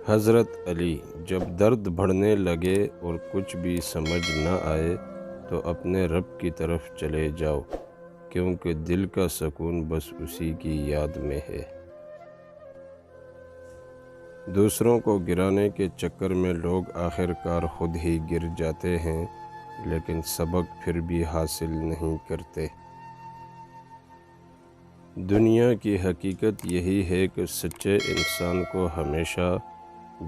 حضرت علی: جب درد بڑھنے لگے اور کچھ بھی سمجھ نہ آئے تو اپنے رب کی طرف چلے جاؤ، کیونکہ دل کا سکون بس اسی کی یاد میں ہے۔ دوسروں کو گرانے کے چکر میں لوگ آخر کار خود ہی گر جاتے ہیں، لیکن سبق پھر بھی حاصل نہیں کرتے۔ دنیا کی حقیقت یہی ہے کہ سچے انسان کو ہمیشہ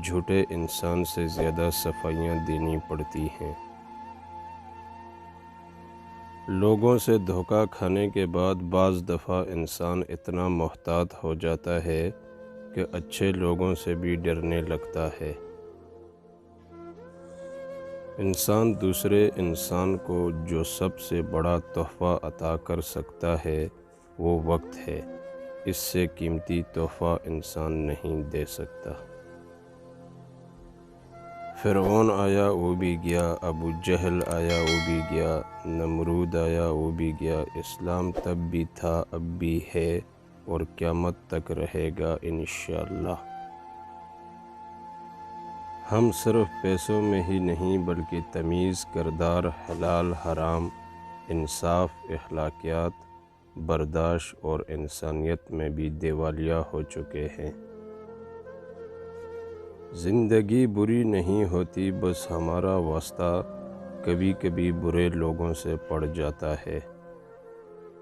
جھوٹے انسان سے زیادہ صفائیاں دینی پڑتی ہیں۔ لوگوں سے دھوکہ کھانے کے بعد بعض دفعہ انسان اتنا محتاط ہو جاتا ہے کہ اچھے لوگوں سے بھی ڈرنے لگتا ہے۔ انسان دوسرے انسان کو جو سب سے بڑا تحفہ عطا کر سکتا ہے وہ وقت ہے۔ اس سے قیمتی تحفہ انسان نہیں دے سکتا۔ فرعون آیا وہ بھی گیا، ابو جہل آیا وہ بھی گیا، نمرود آیا وہ بھی گیا، اسلام تب بھی تھا اب بھی ہے اور قیامت تک رہے گا انشاءاللہ۔ ہم صرف پیسوں میں ہی نہیں بلکہ تمیز، کردار، حلال حرام، انصاف، اخلاقیات، برداشت اور انسانیت میں بھی دیوالیہ ہو چکے ہیں۔ زندگی بری نہیں ہوتی، بس ہمارا واسطہ کبھی کبھی برے لوگوں سے پڑ جاتا ہے۔